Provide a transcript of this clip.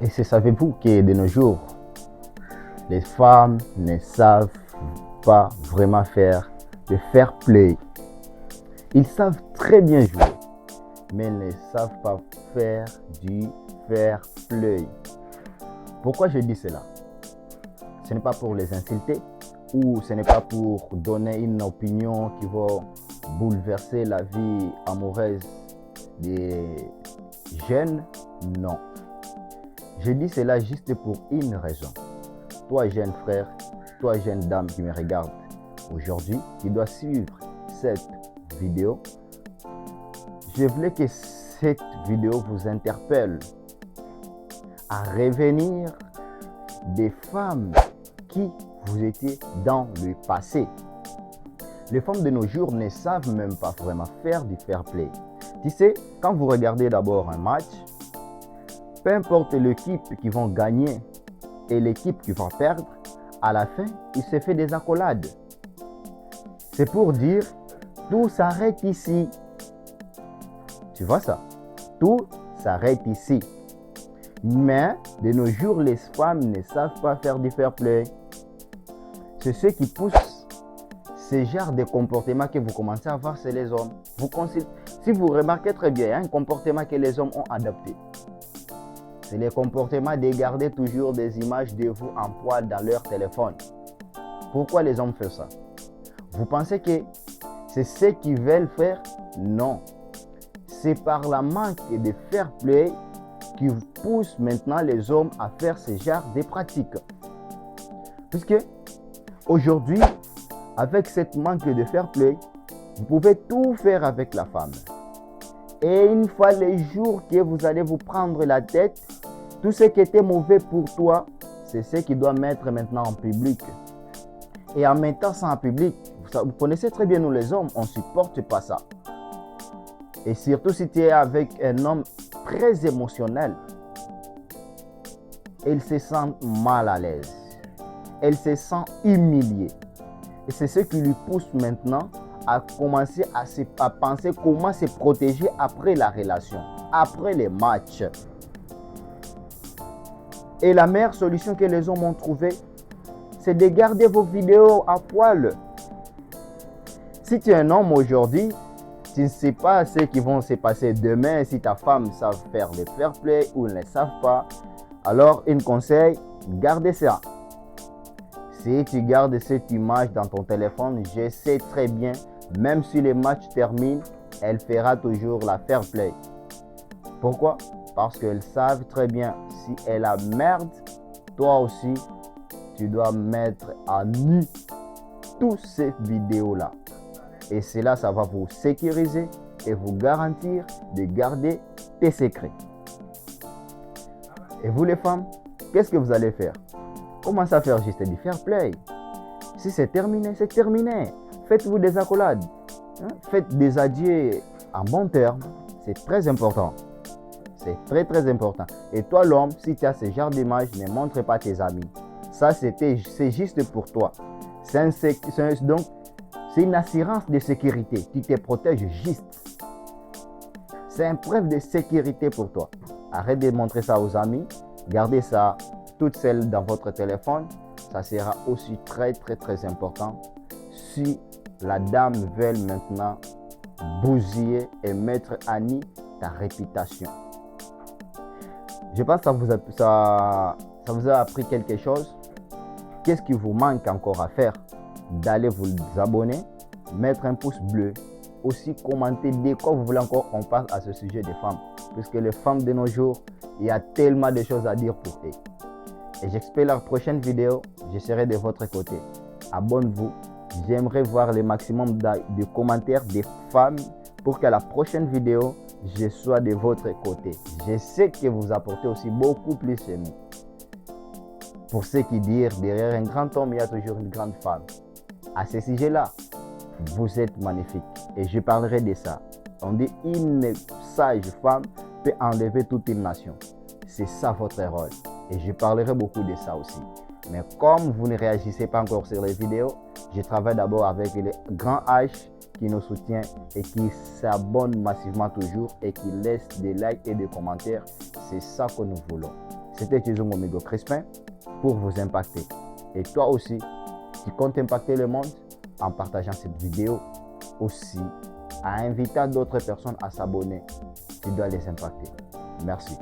Et savez-vous que de nos jours, les femmes ne savent pas vraiment faire le fair play. Ils savent très bien jouer, mais ils ne savent pas faire du fair play. Pourquoi je dis cela? Ce n'est pas pour les insulter ou ce n'est pas pour donner une opinion qui va bouleverser la vie amoureuse des jeunes. Non. Je dis cela juste pour une raison. Toi, jeune frère, toi, jeune dame qui me regarde aujourd'hui, qui doit suivre cette vidéo, je voulais que cette vidéo vous interpelle à revenir des femmes qui vous étiez dans le passé. Les femmes de nos jours ne savent même pas vraiment faire du fair play. Tu sais, quand vous regardez d'abord un match, peu importe l'équipe qui va gagner et l'équipe qui va perdre, à la fin, il se fait des accolades. C'est pour dire, tout s'arrête ici. Tu vois ça? Tout s'arrête ici. Mais de nos jours, les femmes ne savent pas faire du fair play. C'est ce qui pousse ce genre de comportement que vous commencez à voir chez les hommes. Si vous remarquez très bien, il y a un comportement que les hommes ont adopté. C'est le comportement de garder toujours des images de vous en poil dans leur téléphone. Pourquoi les hommes font ça? Vous pensez que c'est ce qu'ils veulent faire? Non. C'est par la manque de fair play qui pousse maintenant les hommes à faire ce genre de pratiques. Puisque aujourd'hui, avec cette manque de fair play, vous pouvez tout faire avec la femme. Et une fois les jours que vous allez vous prendre la tête, tout ce qui était mauvais pour toi, c'est ce qui doit mettre maintenant en public. Et en mettant ça en public, vous connaissez très bien nous les hommes, on ne supporte pas ça. Et surtout si tu es avec un homme très émotionnel, il se sent mal à l'aise. Elle se sent humiliée. Et c'est ce qui lui pousse maintenant à commencer à penser comment se protéger après la relation, après les matchs. Et la meilleure solution que les hommes ont trouvée, c'est de garder vos vidéos à poil. Si tu es un homme aujourd'hui, tu ne sais pas ce qui va se passer demain si ta femme savent faire le fair play ou ne savent pas. Alors, un conseil, gardez ça. Si tu gardes cette image dans ton téléphone, je sais très bien, même si le match termine, elle fera toujours la fair play. Pourquoi? Parce qu'elles savent très bien, si elle a merde, toi aussi, tu dois mettre à nu toutes ces vidéos-là. Et cela, ça va vous sécuriser et vous garantir de garder tes secrets. Et vous les femmes, qu'est-ce que vous allez faire? Commencez à faire juste du fair play. Si c'est terminé, c'est terminé. Faites-vous des accolades. Faites des adieux en bon terme. C'est très important. C'est très très important. Et toi l'homme, si tu as ce genre d'image, ne montre pas tes amis. Ça c'est juste pour toi. Donc c'est une assurance de sécurité qui te protège juste. C'est une preuve de sécurité pour toi. Arrête de montrer ça aux amis. Gardez ça toutes celles dans votre téléphone. Ça sera aussi très très très important si la dame veut maintenant bousiller et mettre à nu ta réputation. Je pense que ça vous a appris quelque chose. Qu'est-ce qui vous manque encore à faire? D'aller vous abonner, mettre un pouce bleu, aussi commenter dès quoi vous voulez encore qu'on parle à ce sujet des femmes. Puisque les femmes de nos jours, il y a tellement de choses à dire pour eux. Et j'espère la prochaine vidéo, je serai de votre côté. Abonnez-vous. J'aimerais voir le maximum de commentaires des femmes pour qu'à la prochaine vidéo, je sois de votre côté. Je sais que vous apportez aussi beaucoup plus chez nous. Pour ce qui dire, derrière un grand homme, il y a toujours une grande femme. À ce sujet-là, vous êtes magnifique. Et je parlerai de ça. On dit une sage femme peut enlever toute une nation. C'est ça votre rôle. Et je parlerai beaucoup de ça aussi. Mais comme vous ne réagissez pas encore sur les vidéos, je travaille d'abord avec le grand H qui nous soutient et qui s'abonne massivement toujours et qui laisse des likes et des commentaires. C'est ça que nous voulons. C'était Tizongo Migo Crispin pour vous impacter. Et toi aussi, tu comptes impacter le monde en partageant cette vidéo aussi, en invitant d'autres personnes à s'abonner. Tu dois les impacter. Merci.